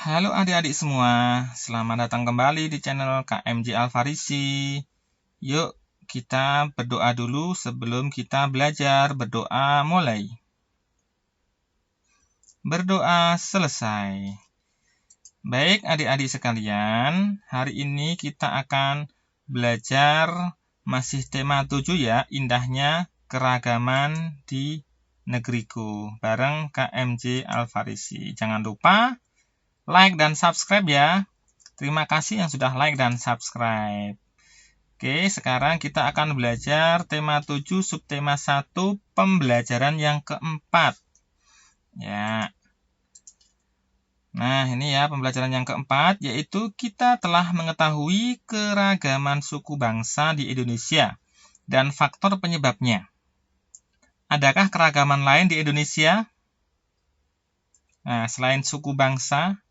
Halo adik-adik semua, selamat datang kembali di channel KMJ Alfarisi. Yuk kita berdoa dulu sebelum kita belajar. Berdoa mulai. Berdoa selesai. Baik adik-adik sekalian, hari ini kita akan belajar masih tema 7 ya, indahnya keragaman di negeriku, bareng KMJ Alfarisi. Jangan lupa like dan subscribe ya. Terima kasih yang sudah like dan subscribe. Oke, sekarang kita akan belajar tema 7 subtema 1 pembelajaran yang keempat. Ya. Nah, ini ya pembelajaran yang keempat, yaitu kita telah mengetahui keragaman suku bangsa di Indonesia dan faktor penyebabnya. Adakah keragaman lain di Indonesia? Nah, selain suku bangsa,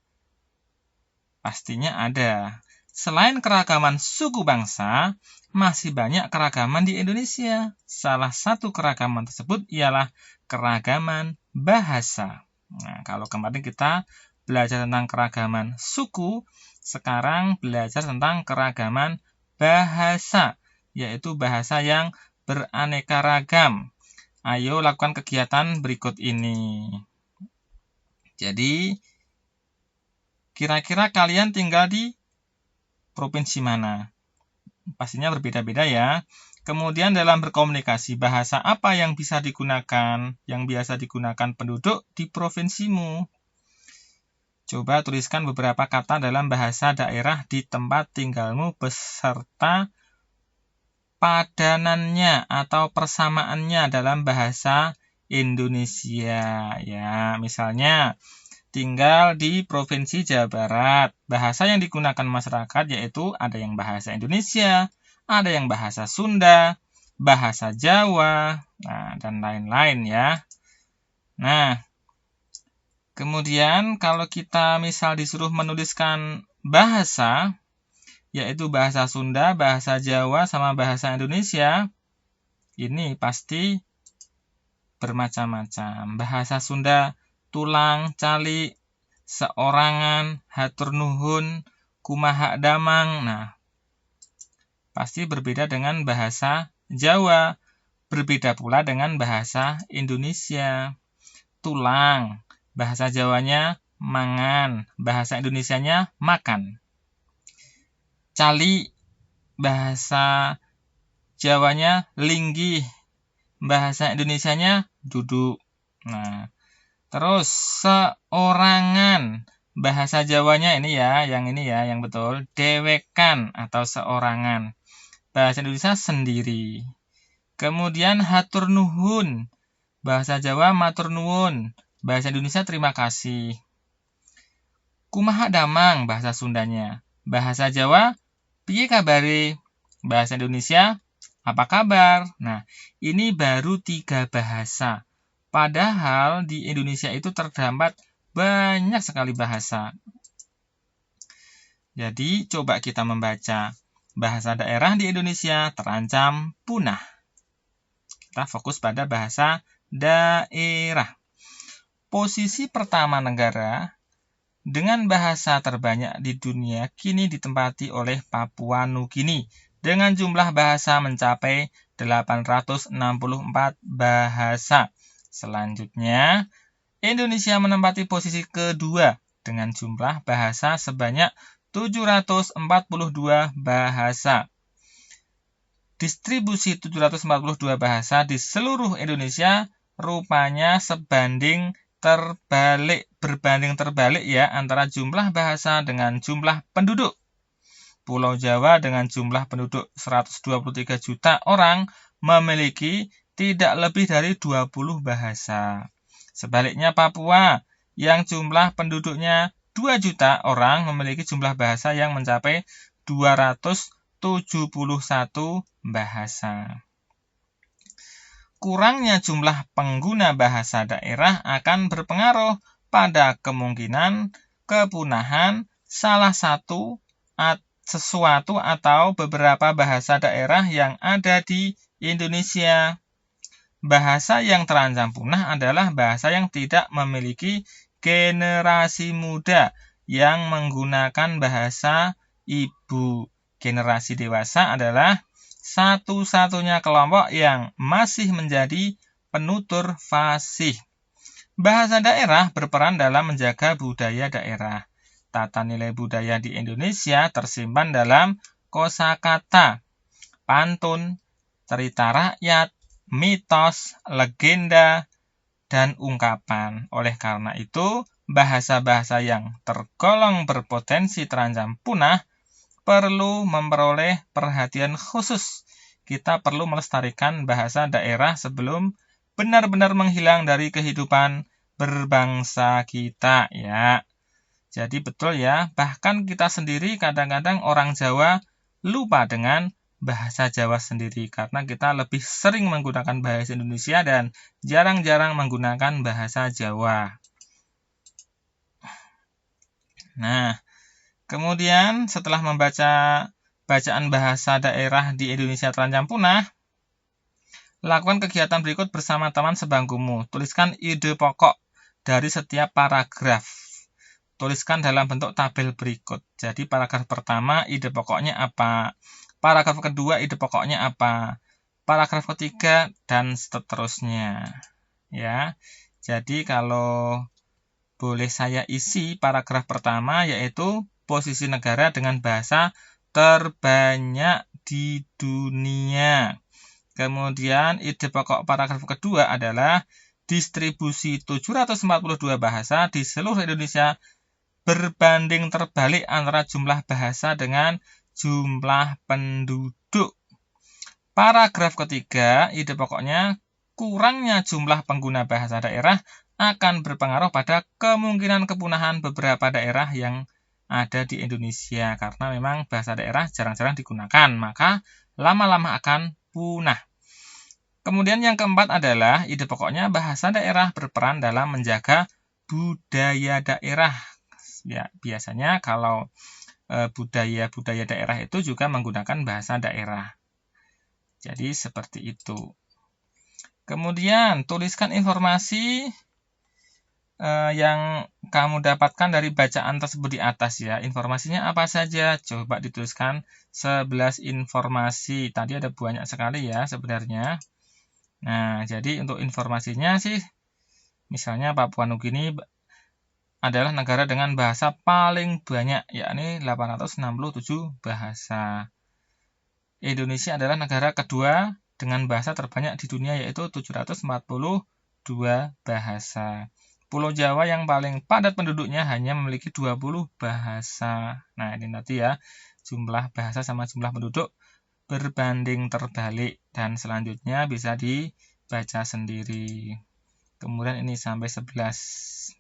pastinya ada. Selain keragaman suku bangsa, masih banyak keragaman di Indonesia. Salah satu keragaman tersebut ialah keragaman bahasa. Nah, kalau kemarin kita belajar tentang keragaman suku, sekarang belajar tentang keragaman bahasa, yaitu bahasa yang beraneka ragam. Ayo lakukan kegiatan berikut ini. Jadi, kira-kira kalian tinggal di provinsi mana? Pastinya berbeda-beda ya. Kemudian dalam berkomunikasi, bahasa apa yang bisa digunakan, yang biasa digunakan penduduk di provinsimu? Coba tuliskan beberapa kata dalam bahasa daerah di tempat tinggalmu beserta padanannya atau persamaannya dalam bahasa Indonesia. Ya, misalnya tinggal di Provinsi Jawa Barat. Bahasa yang digunakan masyarakat yaitu ada yang bahasa Indonesia, ada yang bahasa Sunda, bahasa Jawa, dan lain-lain ya. Nah, kemudian kalau kita misal disuruh menuliskan bahasa, yaitu bahasa Sunda, bahasa Jawa, sama bahasa Indonesia, ini pasti bermacam-macam. Bahasa Sunda, tulang, cali, seorangan, hatur nuhun, kumaha damang. Nah, pasti berbeda dengan bahasa Jawa. Berbeda pula dengan bahasa Indonesia. Tulang, bahasa Jawanya mangan, bahasa Indonesianya makan. Cali, bahasa Jawanya linggih, bahasa Indonesianya duduk. Nah, terus seorangan, bahasa Jawanya ini ya, yang betul, dewekan atau seorangan. Bahasa Indonesia sendiri. Kemudian hatur nuhun, bahasa Jawa matur nuwun, bahasa Indonesia terima kasih. Kumaha damang, bahasa Sundanya. Bahasa Jawa, piye kabare, bahasa Indonesia, apa kabar? Nah, ini baru 3 bahasa. Padahal di Indonesia itu terdapat banyak sekali bahasa. Jadi, coba kita membaca. Bahasa daerah di Indonesia terancam punah. Kita fokus pada bahasa daerah. Posisi pertama negara dengan bahasa terbanyak di dunia kini ditempati oleh Papua Nugini dengan jumlah bahasa mencapai 864 bahasa. Selanjutnya, Indonesia menempati posisi kedua dengan jumlah bahasa sebanyak 742 bahasa. Distribusi 742 bahasa di seluruh Indonesia rupanya berbanding terbalik ya antara jumlah bahasa dengan jumlah penduduk. Pulau Jawa dengan jumlah penduduk 123 juta orang memiliki tidak lebih dari 20 bahasa. Sebaliknya Papua yang jumlah penduduknya 2 juta orang memiliki jumlah bahasa yang mencapai 271 bahasa. Kurangnya jumlah pengguna bahasa daerah akan berpengaruh pada kemungkinan kepunahan salah satu sesuatu atau beberapa bahasa daerah yang ada di Indonesia. Bahasa yang terancam punah adalah bahasa yang tidak memiliki generasi muda yang menggunakan bahasa ibu. Generasi dewasa adalah satu-satunya kelompok yang masih menjadi penutur fasih. Bahasa daerah berperan dalam menjaga budaya daerah. Tata nilai budaya di Indonesia tersimpan dalam kosakata, pantun, cerita rakyat, mitos, legenda, dan ungkapan. Oleh karena itu, bahasa-bahasa yang tergolong berpotensi terancam punah perlu memperoleh perhatian khusus. Kita perlu melestarikan bahasa daerah sebelum benar-benar menghilang dari kehidupan berbangsa kita, ya. Jadi betul ya, bahkan kita sendiri kadang-kadang orang Jawa lupa dengan bahasa Jawa sendiri karena kita lebih sering menggunakan bahasa Indonesia dan jarang-jarang menggunakan bahasa Jawa. Nah, kemudian setelah membaca bacaan bahasa daerah di Indonesia terancam punah, lakukan kegiatan berikut bersama teman sebangkumu. Tuliskan ide pokok dari setiap paragraf. Tuliskan dalam bentuk tabel berikut. Jadi paragraf pertama ide pokoknya apa? Paragraf kedua ide pokoknya apa? Paragraf ketiga dan seterusnya. Ya. Jadi kalau boleh saya isi paragraf pertama yaitu posisi negara dengan bahasa terbanyak di dunia. Kemudian ide pokok paragraf kedua adalah distribusi 742 bahasa di seluruh Indonesia berbanding terbalik antara jumlah bahasa dengan jumlah penduduk. Paragraf ketiga, ide pokoknya kurangnya jumlah pengguna bahasa daerah akan berpengaruh pada kemungkinan kepunahan beberapa daerah yang ada di Indonesia karena memang bahasa daerah jarang-jarang digunakan, maka lama-lama akan punah. Kemudian yang keempat adalah ide pokoknya bahasa daerah berperan dalam menjaga budaya daerah. Ya, biasanya kalau budaya-budaya daerah itu juga menggunakan bahasa daerah. Jadi seperti itu. Kemudian tuliskan informasi yang kamu dapatkan dari bacaan tersebut di atas ya. Informasinya apa saja? Coba dituliskan 11 informasi. Tadi ada banyak sekali ya sebenarnya. Nah, jadi untuk informasinya sih, misalnya Papua Nugini adalah negara dengan bahasa paling banyak, yakni 867 bahasa. Indonesia adalah negara kedua dengan bahasa terbanyak di dunia, yaitu 742 bahasa. Pulau Jawa yang paling padat penduduknya hanya memiliki 20 bahasa. Nah, ini nanti ya, jumlah bahasa sama jumlah penduduk berbanding terbalik. Dan selanjutnya bisa dibaca sendiri. Kemudian ini sampai 11.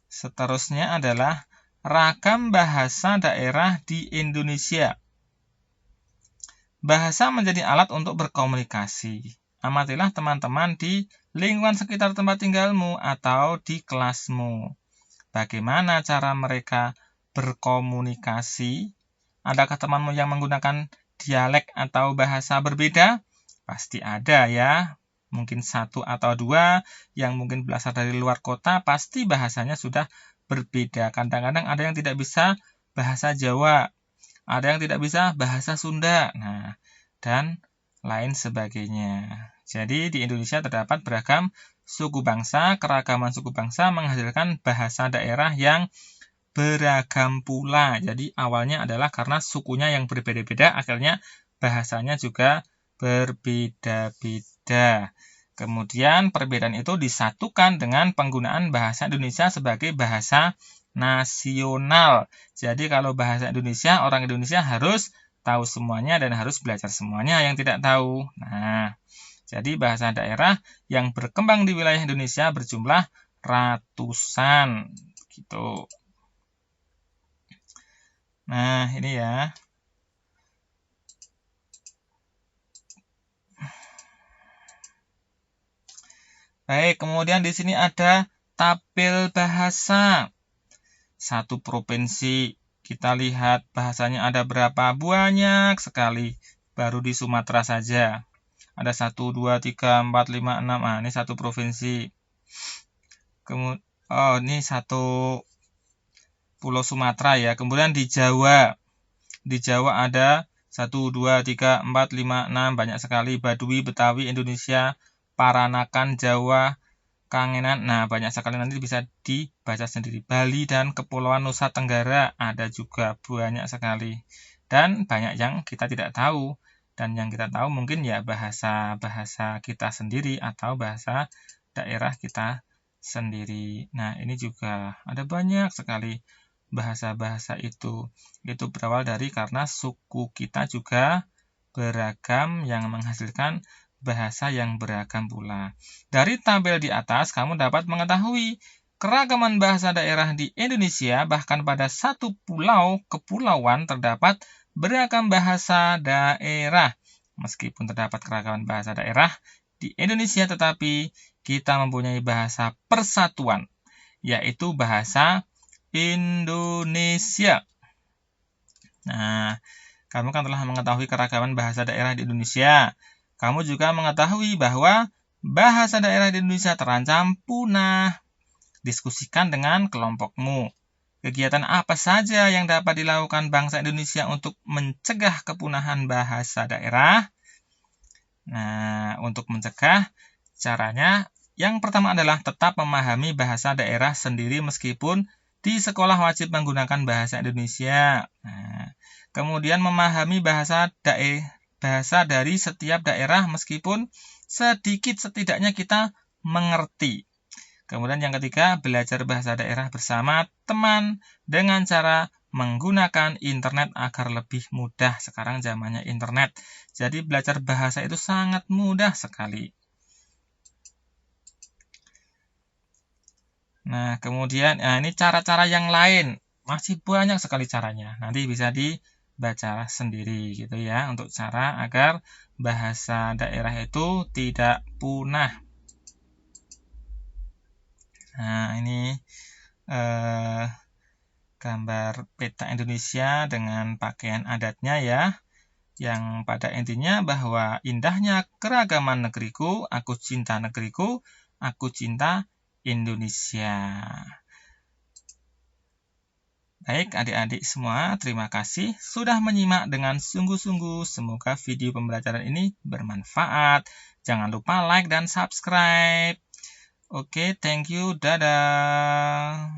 Seterusnya adalah ragam bahasa daerah di Indonesia. Bahasa menjadi alat untuk berkomunikasi. Amatilah teman-teman di lingkungan sekitar tempat tinggalmu atau di kelasmu. Bagaimana cara mereka berkomunikasi? Adakah temanmu yang menggunakan dialek atau bahasa berbeda? Pasti ada ya. Mungkin satu atau dua yang mungkin berasal dari luar kota, pasti bahasanya sudah berbeda. Kadang-kadang ada yang tidak bisa bahasa Jawa, ada yang tidak bisa bahasa Sunda, nah, dan lain sebagainya. Jadi di Indonesia terdapat beragam suku bangsa, keragaman suku bangsa menghasilkan bahasa daerah yang beragam pula. Jadi awalnya adalah karena sukunya yang berbeda-beda, akhirnya bahasanya juga berbeda-beda. Kemudian perbedaan itu disatukan dengan penggunaan bahasa Indonesia sebagai bahasa nasional. Jadi kalau bahasa Indonesia, orang Indonesia harus tahu semuanya dan harus belajar semuanya yang tidak tahu. Nah, jadi bahasa daerah yang berkembang di wilayah Indonesia berjumlah ratusan gitu. Nah, ini ya. Baik, kemudian di sini ada tabel bahasa. Satu provinsi, kita lihat bahasanya ada berapa, banyak sekali. Baru di Sumatera saja. Ada 1, 2, 3, 4, 5, 6. Nah, ini satu provinsi. Oh, ini satu Pulau Sumatera ya. Kemudian di Jawa ada 1, 2, 3, 4, 5, 6, banyak sekali. Baduy, Betawi, Indonesia, Paranakan, Jawa, Kangenan. Nah, banyak sekali, nanti bisa dibaca sendiri. Bali dan Kepulauan Nusa Tenggara ada juga banyak sekali. Dan banyak yang kita tidak tahu. Dan yang kita tahu mungkin ya bahasa-bahasa kita sendiri atau bahasa daerah kita sendiri. Nah, ini juga ada banyak sekali bahasa-bahasa itu. Itu berawal dari karena suku kita juga beragam yang menghasilkan bahasa yang beragam pula. Dari tabel di atas, kamu dapat mengetahui keragaman bahasa daerah di Indonesia, bahkan pada satu pulau kepulauan terdapat beragam bahasa daerah. Meskipun terdapat keragaman bahasa daerah di Indonesia, tetapi kita mempunyai bahasa persatuan, yaitu bahasa Indonesia. Nah, kamu kan telah mengetahui keragaman bahasa daerah di Indonesia. Kamu juga mengetahui bahwa bahasa daerah di Indonesia terancam punah. Diskusikan dengan kelompokmu. Kegiatan apa saja yang dapat dilakukan bangsa Indonesia untuk mencegah kepunahan bahasa daerah? Nah, untuk mencegah, caranya yang pertama adalah tetap memahami bahasa daerah sendiri meskipun di sekolah wajib menggunakan bahasa Indonesia. Nah, kemudian memahami bahasa dari setiap daerah meskipun sedikit, setidaknya kita mengerti. Kemudian yang ketiga, belajar bahasa daerah bersama teman dengan cara menggunakan internet agar lebih mudah. Sekarang zamannya internet. Jadi belajar bahasa itu sangat mudah sekali. Nah, kemudian ini cara-cara yang lain. Masih banyak sekali caranya. Nanti bisa dibaca sendiri gitu ya, untuk cara agar bahasa daerah itu tidak punah. Nah, ini gambar peta Indonesia dengan pakaian adatnya ya, yang pada intinya bahwa indahnya keragaman negeriku, aku cinta negeriku, aku cinta Indonesia. Baik adik-adik semua, terima kasih sudah menyimak dengan sungguh-sungguh. Semoga video pembelajaran ini bermanfaat. Jangan lupa like dan subscribe. Oke, thank you, dadah.